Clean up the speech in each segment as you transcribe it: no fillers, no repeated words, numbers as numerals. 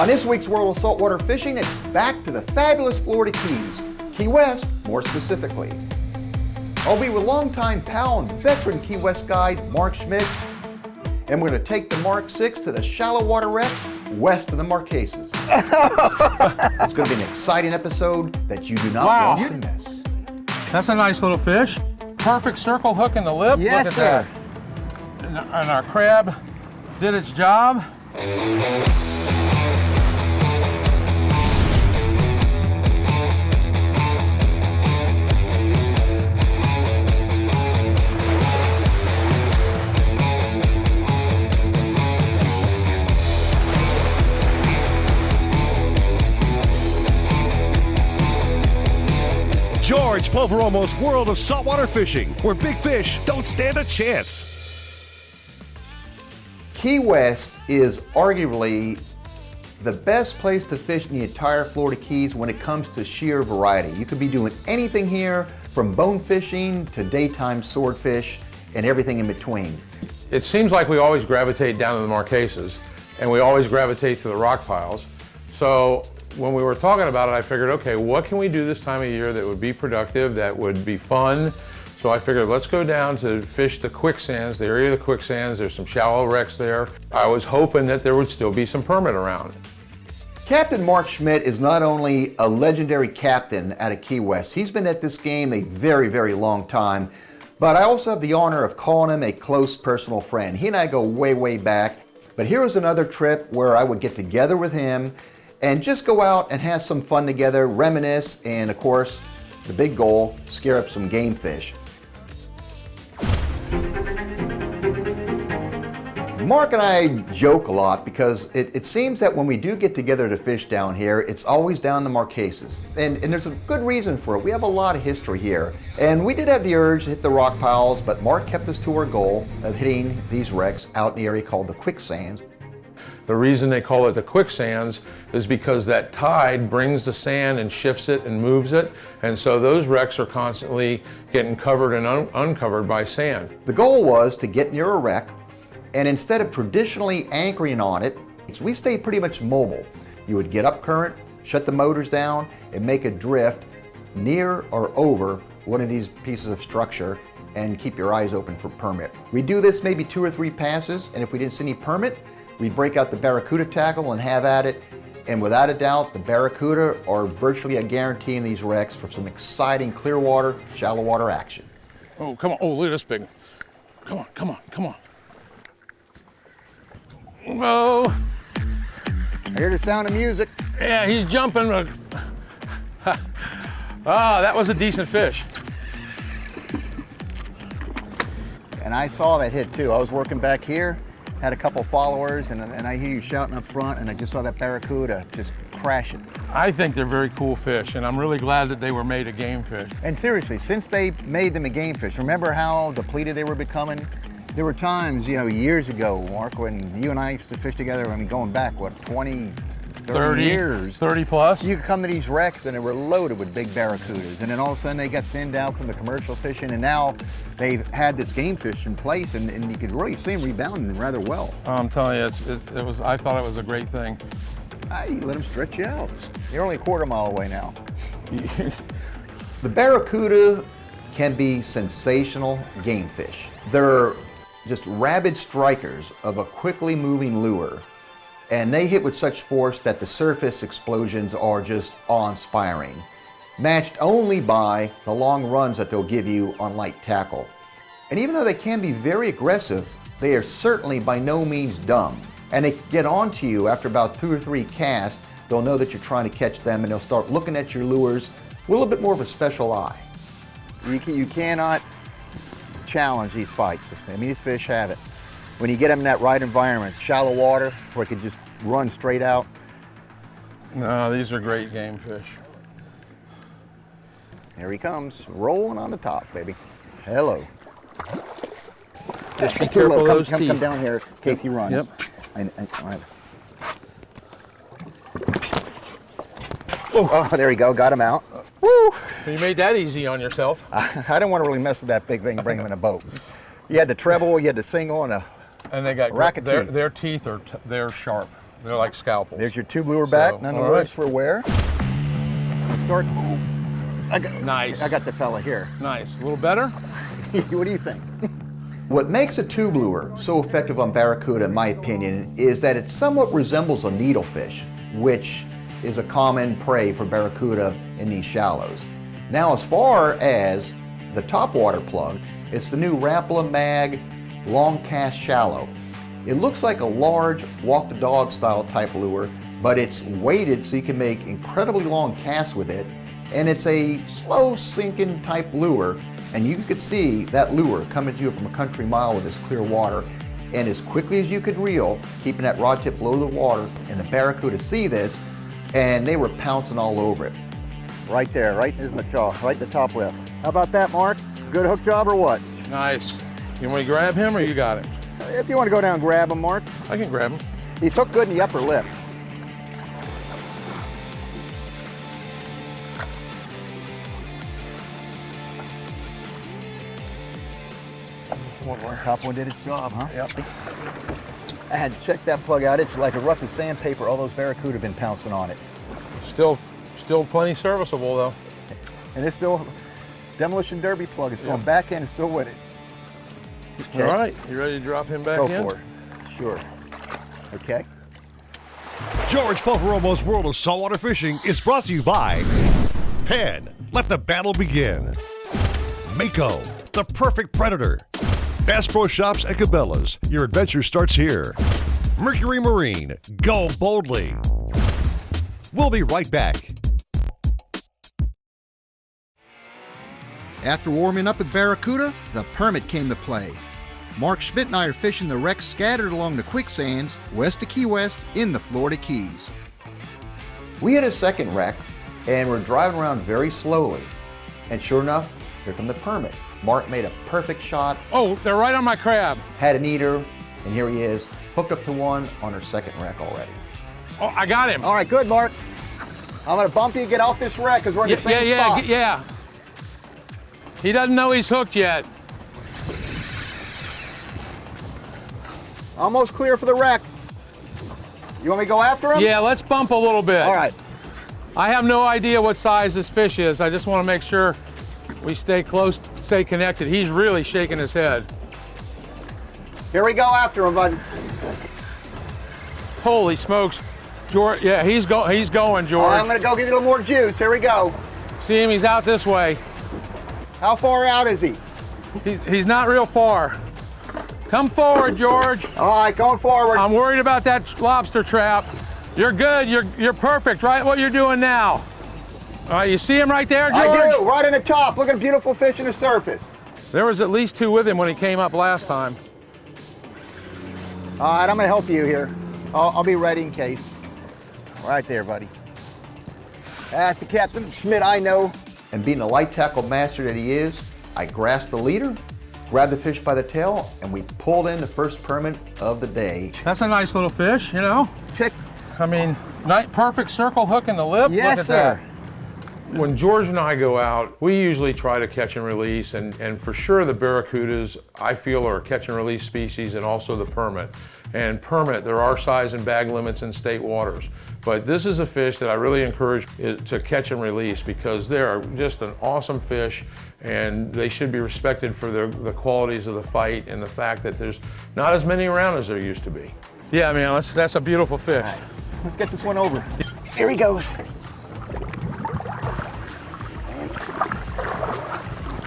On this week's World of Saltwater Fishing, it's back to the fabulous Florida Keys, Key West more specifically. I'll be with longtime pal and veteran Key West guide Mark Schmidt, and we're going to take the Mark 6 to the shallow water wrecks west of the Marquesas. It's going to be an exciting episode that you do not want to miss. That's a nice little fish. Perfect circle hook in the lip. Yes, look at sir. that. And our crab did its job. George Poveromo's World of Saltwater Fishing, where big fish don't stand a chance. Key West is arguably the best place to fish in the entire Florida Keys when it comes to sheer variety. You could be doing anything here from bone fishing to daytime swordfish and everything in between. It seems like we always gravitate down to the Marquesas and we always gravitate to the rock piles. So when we were talking about it, I figured, okay, what can we do this time of year that would be productive, that would be fun? So I figured, let's go down to fish the quicksands, the area of the quicksands. There's some shallow wrecks there. I was hoping that there would still be some permit around. Captain Mark Schmidt is not only a legendary captain out of Key West, he's been at this game a very, very long time, but I also have the honor of calling him a close personal friend. He and I go way, way back, but here was another trip where I would get together with him and just go out and have some fun together, reminisce, and of course, the big goal, scare up some game fish. Mark and I joke a lot because it seems that when we do get together to fish down here, it's always down the Marquesas. And there's a good reason for it. We have a lot of history here. And we did have the urge to hit the rock piles, but Mark kept us to our goal of hitting these wrecks out in the area called the quicksands. The reason they call it the quicksands is because that tide brings the sand and shifts it and moves it, and so those wrecks are constantly getting covered and uncovered by sand. The goal was to get near a wreck, and instead of traditionally anchoring on it, we stayed pretty much mobile. You would get up current, shut the motors down, and make a drift near or over one of these pieces of structure and keep your eyes open for permit. We do this maybe 2 or 3 passes, and if we didn't see any permit, we'd break out the Barracuda tackle and have at it. And without a doubt, the Barracuda are virtually a guarantee in these wrecks for some exciting clear water, shallow water action. Oh, come on. Oh, look at this big one. Come on, come on, come on. Whoa. I hear the sound of music. Yeah, he's jumping. That was a decent fish. And I saw that hit too. I was working back here, had a couple followers, and I hear you shouting up front, and I just saw that Barracuda just crashing. I think they're very cool fish, and I'm really glad that they were made a game fish. And seriously, since they made them a game fish, remember how depleted they were becoming? There were times, years ago, Mark, when you and I used to fish together, I mean, going back, 30 years. 30 plus. You could come to these wrecks and they were loaded with big barracudas, and then all of a sudden they got thinned out from the commercial fishing, and now they've had this game fish in place, and you could really see them rebounding rather well. I'm telling you, I thought it was a great thing. You let them stretch you out. You're only a quarter mile away now. The Barracuda can be sensational game fish. They're just rabid strikers of a quickly moving lure, and they hit with such force that the surface explosions are just awe-inspiring, matched only by the long runs that they'll give you on light tackle. And even though they can be very aggressive, they are certainly by no means dumb. And they get onto you after about 2 or 3 casts. They'll know that you're trying to catch them, and they'll start looking at your lures with a little bit more of a special eye. You cannot challenge these fights. I mean, these fish have it. When you get them in that right environment, shallow water, where it can just run straight out. No, these are great game fish. Here he comes, rolling on the top, baby. Hello. Just be careful of those teeth. Come down here in case he runs. Yep. All right. Oh, there you go, got him out. Woo! You made that easy on yourself. I didn't want to really mess with that big thing and bring him in a boat. You had the treble, you had the single, and a And they got racket teeth. Their teeth are they're sharp. They're like scalpels. There's your tube lure back, So, none the all worse right. for wear. Let's start. Nice. I got the fella here. Nice. A little better? What do you think? What makes a tube lure so effective on Barracuda, in my opinion, is that it somewhat resembles a needlefish, which is a common prey for Barracuda in these shallows. Now, as far as the topwater plug, it's the new Rapala Mag Long Cast Shallow. It looks like a large walk the dog style type lure, but it's weighted so you can make incredibly long casts with it, and it's a slow sinking type lure, and you could see that lure coming to you from a country mile with this clear water, and as quickly as you could reel, keeping that rod tip below the water, and the Barracuda see this, and they were pouncing all over it. Right there, right in the jaw, right in the top lip. How about that, Mark? Good hook job or what? Nice. You want me to grab him or you got him? If you want to go down and grab him, Mark. I can grab him. He's hooked good in the upper lip. Top one did its job, huh? Yep. I had to check that plug out. It's like as rough as sandpaper. All those Barracuda have been pouncing on it. Still plenty serviceable though. And it's still, Demolition Derby plug. It's going back in and still with it. All right, you ready to drop him back Go in? for it. Sure. Okay. George Poveromo's World of Saltwater Fishing is brought to you by Penn. Let the battle begin. Mako, the perfect predator. Bass Pro Shops and Cabela's. Your adventure starts here. Mercury Marine. Go boldly. We'll be right back. After warming up at Barracuda, the permit came to play. Mark Schmidt and I are fishing the wrecks scattered along the quicksands west of Key West in the Florida Keys. We hit a second wreck and we're driving around very slowly. And sure enough, here come the permit. Mark made a perfect shot, Oh, they're right on my crab. had an eater, and here he is, hooked up to one on her second wreck already. Oh, I got him. All right, good, Mark. I'm gonna bump you and get off this wreck because we're in the same spot. Yeah. He doesn't know he's hooked yet. Almost clear for the wreck. You want me to go after him? Yeah, let's bump a little bit. All right. I have no idea what size this fish is. I just want to make sure we stay close, stay connected. He's really shaking his head. Here we go after him, bud. Holy smokes. George, yeah, he's going, George. All right, I'm gonna go give you a little more juice. Here we go. See him, he's out this way. How far out is he? He's not real far. Come forward, George. All right, going forward. I'm worried about that lobster trap. You're good, you're perfect, right what you're doing now. All right, you see him right there, George? I do, right in the top. Look at a beautiful fish in the surface. There was at least two with him when he came up last time. All right, I'm gonna help you here. I'll be ready in case. Right there, buddy. That's the Captain Schmidt I know. And being a light tackle master that he is, I grasped the leader, grabbed the fish by the tail, and we pulled in the first permit of the day. That's a nice little fish, you know? Check. I mean, perfect circle hook in the lip. Yes, Look at sir. that. When George and I go out, we usually try to catch and release, and for sure the Barracudas, I feel, are a catch and release species, and also the permit. And permit, there are size and bag limits in state waters. But this is a fish that I really encourage to catch and release because they're just an awesome fish and they should be respected for the qualities of the fight and the fact that there's not as many around as there used to be. Yeah, man, that's a beautiful fish. All right, let's get this one over. Here he goes.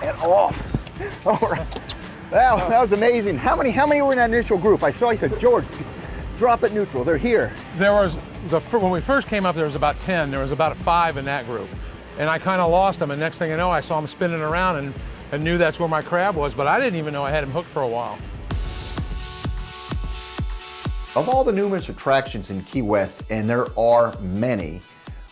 And off. All right. Wow, that was amazing. How many were in that initial group? I saw you said, George, drop it neutral. They're here. There was, when we first came up, there was about 10. There was about 5 in that group. And I kind of lost them, and next thing I know, I saw him spinning around and knew that's where my crab was, but I didn't even know I had him hooked for a while. Of all the numerous attractions in Key West, and there are many,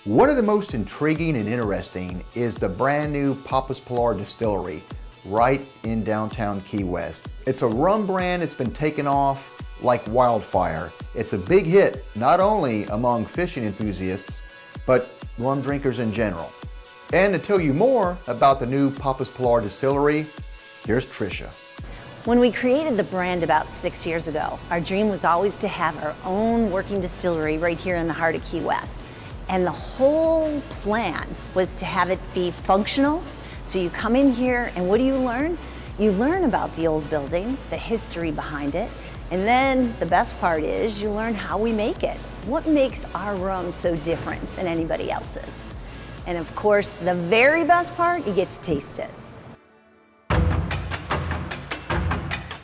one of the most intriguing and interesting is the brand new Pilar distillery right in downtown Key West. It's a rum brand. It's been taken off like wildfire. It's a big hit, not only among fishing enthusiasts, but rum drinkers in general. And to tell you more about the new Pilar distillery, here's Tricia. When we created the brand about 6 years ago, our dream was always to have our own working distillery right here in the heart of Key West. And the whole plan was to have it be functional. So you come in here and what do you learn? You learn about the old building, the history behind it, and then the best part is you learn how we make it. What makes our rum so different than anybody else's? And of course, the very best part, you get to taste it.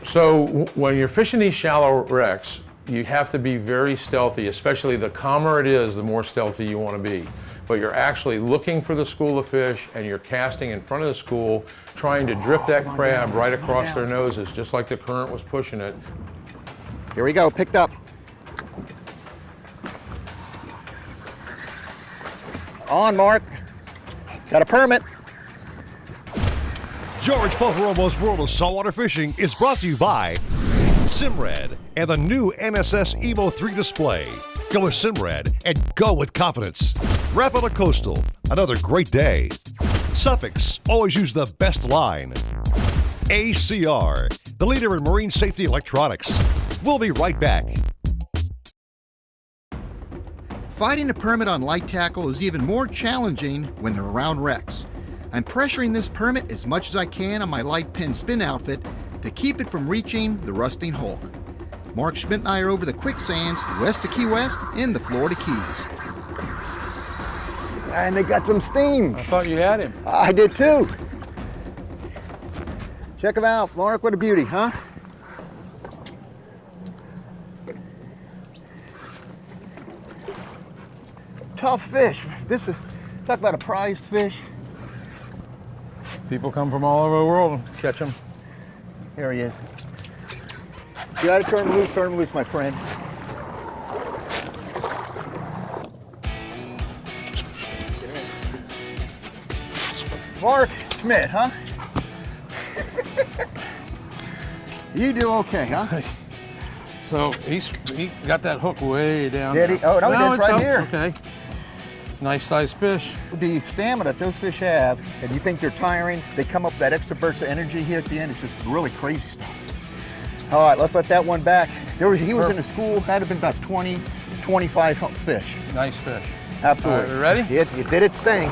So when you're fishing these shallow wrecks, you have to be very stealthy, especially the calmer it is, the more stealthy you want to be. But you're actually looking for the school of fish and you're casting in front of the school, trying to drift that crab right across their noses, just like the current was pushing it. Here we go, picked up. On, Mark. Got a permit. George Poveromo's World of Saltwater Fishing is brought to you by Simrad and the new MSS Evo 3 display. Go with Simrad and go with confidence. Rapala Coastal, another great day. Suffix, always use the best line. ACR, the leader in marine safety electronics. We'll be right back. Fighting a permit on light tackle is even more challenging when they're around wrecks. I'm pressuring this permit as much as I can on my light pin spin outfit to keep it from reaching the rusting hulk. Mark Schmidt and I are over the quicksands west of Key West in the Florida Keys. And they got some steam. I thought you had him. I did too. Check them out, Mark. What a beauty, huh? Tough fish. This is, talk about a prized fish. People come from all over the world to catch them. There he is. You gotta turn him loose, my friend. Mark Schmidt, huh? You do okay, huh? So he got that hook way down. Did he? Oh, no, he did. It's right up. here. Okay. Nice sized fish. The stamina that those fish have, and you think they're tiring, they come up with that extra burst of energy here at the end. It's just really crazy stuff. All right, let's let that one back. He was in the school, that'd have been about 20, 25 fish. Nice fish. Absolutely. All right, we ready? It did its thing.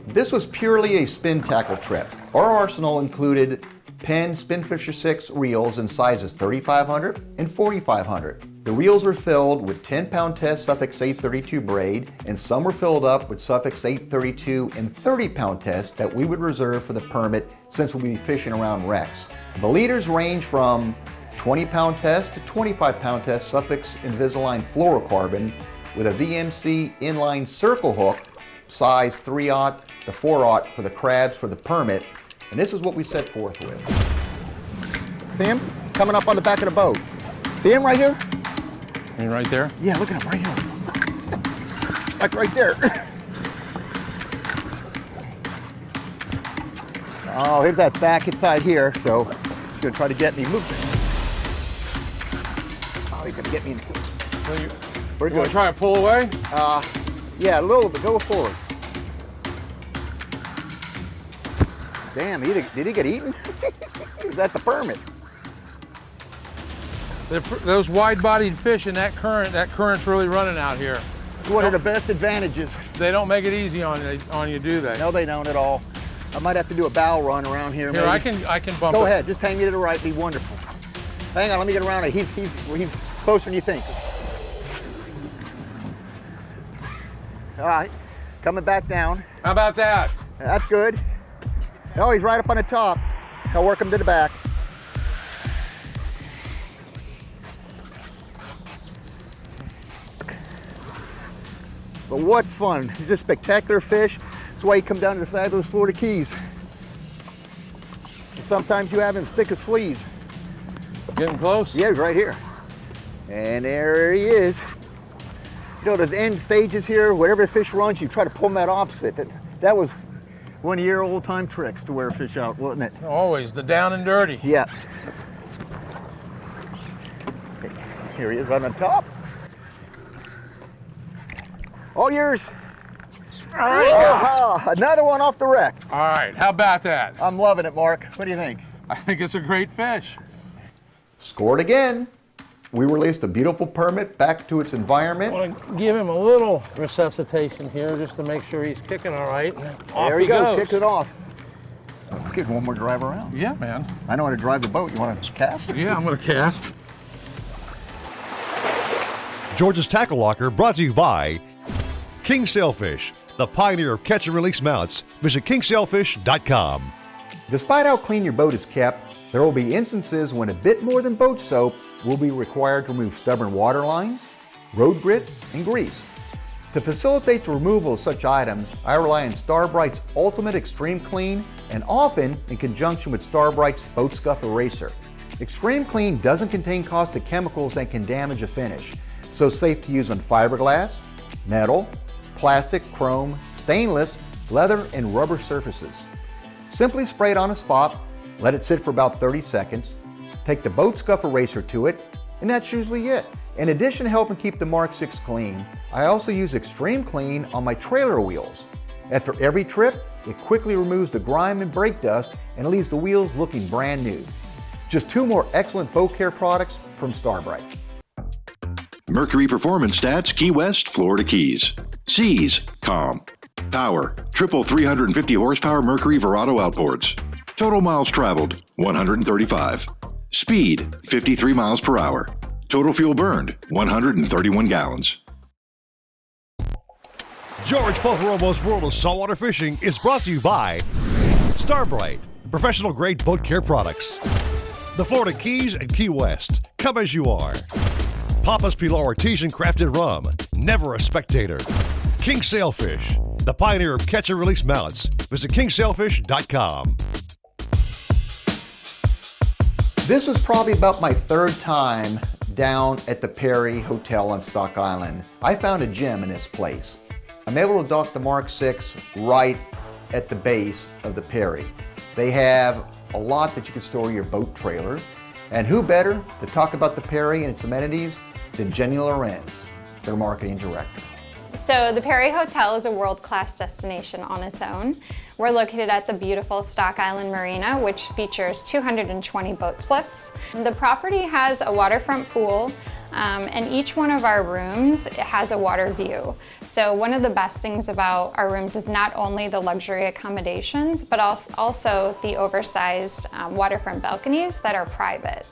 This was purely a spin tackle trip. Our arsenal included Penn Spinfisher 6 reels in sizes 3500 and 4500. The reels were filled with 10-pound test Suffix 832 braid, and some were filled up with Suffix 832 and 30-pound test that we would reserve for the permit since we'll be fishing around wrecks. The leaders range from 20-pound test to 25-pound test Suffix Invisalign fluorocarbon with a VMC inline circle hook, size 3/0 to 4/0 for the crabs for the permit, and this is what we set forth with. See him? Coming up on the back of the boat. See him right here? You mean right there? Yeah, look at him right here. Like right there. Oh, here's that back inside here, so he's gonna try to get me moving. Oh, he's gonna get me. So We're you want good. to try and pull away? Yeah, a little bit. Go forward. Damn, did he get eaten? Is that the permit? Those wide-bodied fish in that current's really running out here. It's one of the best advantages. They don't make it easy on you, do they? No, they don't at all. I might have to do a bow run around here. Here, maybe. I can bump it. Go ahead, just hang me to the right, be wonderful. Hang on, let me get around it. He's closer than you think. All right, coming back down. How about that? That's good. Oh, he's right up on the top. I'll work him to the back. But what fun. He's just spectacular fish. That's why you come down to the fabulous Florida Keys. And sometimes you have him thick as fleas. Getting close? Yeah, he's right here. And there he is. You know, those end stages here, wherever the fish runs, you try to pull them that opposite. That was one of your old time tricks to wear a fish out, wasn't it? Always, the down and dirty. Yeah. Here he is right on top. All yours. All right. Oh, another one off the wreck. All right, how about that? I'm loving it, Mark. What do you think? I think it's a great fish. Scored again. We released a beautiful permit back to its environment. I want to give him a little resuscitation here just to make sure he's kicking all right. And off There he goes, goes. kicked it off. Give one more drive around. Yeah, man. I know how to drive the boat. You want to cast? Yeah, I'm gonna cast. George's Tackle Locker brought to you by King Sailfish, the pioneer of catch and release mounts. Visit kingsailfish.com. Despite how clean your boat is kept, there will be instances when a bit more than boat soap will be required to remove stubborn water lines, road grit, and grease. To facilitate the removal of such items, I rely on Starbright's Ultimate Extreme Clean and often in conjunction with Starbright's Boat Scuff Eraser. Extreme Clean doesn't contain caustic chemicals that can damage a finish, so safe to use on fiberglass, metal, plastic, chrome, stainless, leather, and rubber surfaces. Simply spray it on a spot, let it sit for about 30 seconds, take the boat scuff eraser to it, and that's usually it. In addition to helping keep the Mark 6 clean, I also use Extreme Clean on my trailer wheels. After every trip, it quickly removes the grime and brake dust and leaves the wheels looking brand new. Just two more excellent boat care products from Starbright. Mercury Performance Stats, Key West, Florida Keys. Seas, calm. Power, triple 350 horsepower Mercury Verado outboards. Total miles traveled, 135. Speed, 53 miles per hour. Total fuel burned, 131 gallons. George Poveromo's World of Saltwater Fishing is brought to you by Starbright, professional grade boat care products. The Florida Keys and Key West, come as you are. Papa's Pilar Artesian Crafted Rum, never a spectator. King Sailfish, the pioneer of catch and release mallets. Visit kingsailfish.com. This was probably about my third time down at the Perry Hotel on Stock Island. I found a gem in this place. I'm able to dock the Mark 6 right at the base of the Perry. They have a lot that you can store your boat trailer. And who better to talk about the Perry and its amenities than Jenny Lorenz, their marketing director. So the Perry Hotel is a world-class destination on its own. We're located at the beautiful Stock Island Marina, which features 220 boat slips. The property has a waterfront pool, and each one of our rooms has a water view. So one of the best things about our rooms is not only the luxury accommodations, but also the oversized waterfront balconies that are private.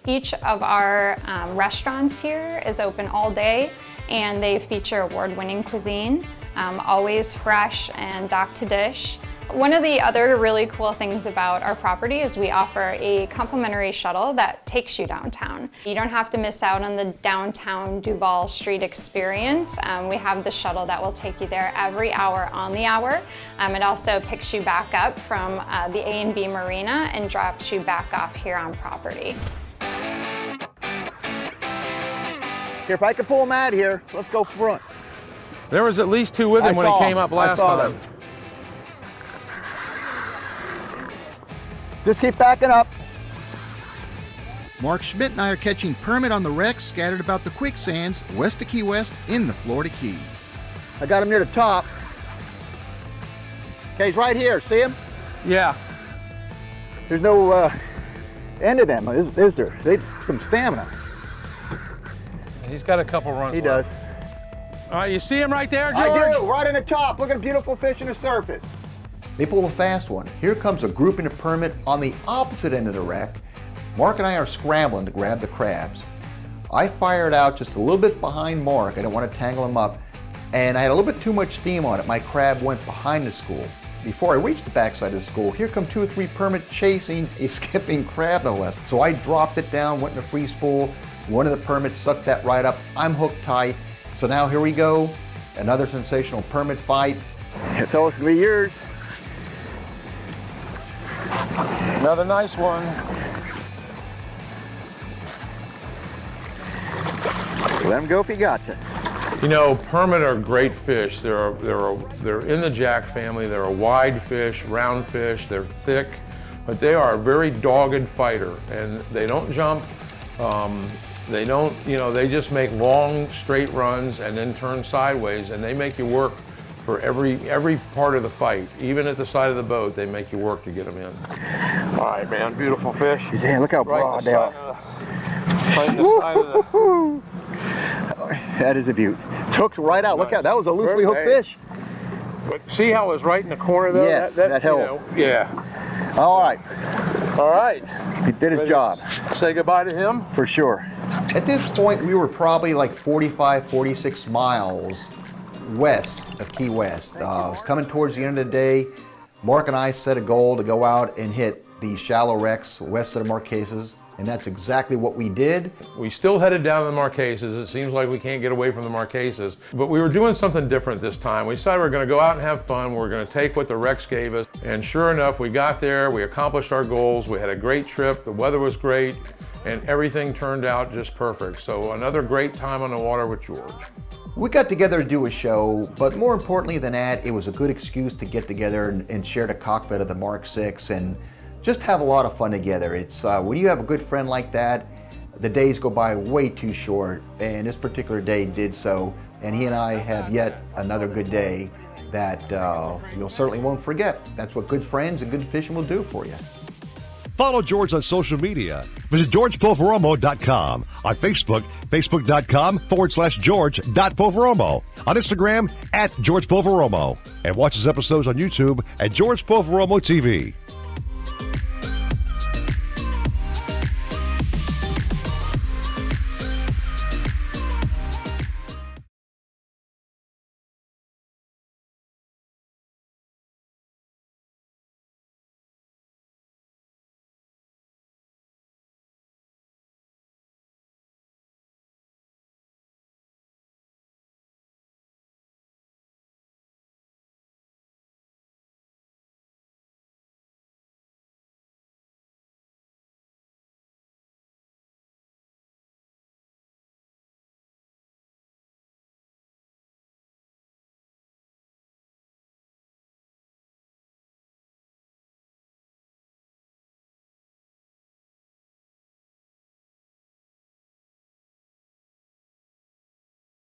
Each of our restaurants here is open all day, and they feature award-winning cuisine, always fresh and dock to dish. One of the other really cool things about our property is we offer a complimentary shuttle that takes you downtown. You don't have to miss out on the downtown Duval Street experience. We have the shuttle that will take you there every hour on the hour. It also picks you back up from the A&B Marina and drops you back off here on property. Here, if I can pull them out of here, let's go front. There was at least two with him when he came up last time. Those. Just keep backing up. Mark Schmidt and I are catching permit on the wrecks scattered about the quicksands west of Key West in the Florida Keys. I got him near the top. Okay, he's right here. See him? Yeah. There's no end of them, is there? They have some stamina. He's got a couple runs He left. does. All right, you see him right there, George? I do, right on the top. Look at a beautiful fish on the surface. They pulled a fast one. Here comes a grouping of permit on the opposite end of the wreck. Mark and I are scrambling to grab the crabs. I fired out just a little bit behind Mark. I didn't want to tangle him up. And I had a little bit too much steam on it. My crab went behind the school. Before I reached the backside of the school, here come 2 or 3 permit chasing a skipping crab no less. So I dropped it down, went in a free spool. One of the permits sucked that right up. I'm hooked tight. So now here we go. Another sensational permit fight. It's always gonna be yours. Another nice one. Let him go if you got to. You know, permit are great fish. They're in the jack family. They're a wide fish, round fish. They're thick, but they are a very dogged fighter, and they don't jump. They don't, they just make long straight runs and then turn sideways, and they make you work for every part of the fight. Even at the side of the boat, they make you work to get them in. All right, man, beautiful fish. Damn, look how broad they are. Right in the side of the... That is a beaut. It's hooked right out. Look out, that was a loosely hooked fish. But see how it was right in the corner though? Yes, that helped. Yeah. All right, All right. he did his job. Say goodbye to him. For sure. At this point, we were probably like 45, 46 miles west of Key West. It was coming towards the end of the day. Mark and I set a goal to go out and hit the shallow wrecks west of the Marquesas, and that's exactly what we did. We still headed down the Marquesas. It seems like we can't get away from the Marquesas, but we were doing something different this time. We decided we were going to go out and have fun. We were going to take what the wrecks gave us, and sure enough, we got there. We accomplished our goals. We had a great trip. The weather was great, and everything turned out just perfect. So another great time on the water with George. We got together to do a show, but more importantly than that, it was a good excuse to get together and share the cockpit of the Mark VI and just have a lot of fun together. It's when you have a good friend like that, the days go by way too short, and this particular day did so, and he and I have yet another good day that you'll certainly won't forget. That's what good friends and good fishing will do for you. Follow George on social media. Visit GeorgePoveromo.com. On Facebook, Facebook.com/George.Poveromo. On Instagram, @George Poveromo. And watch his episodes on YouTube at George Poveromo TV.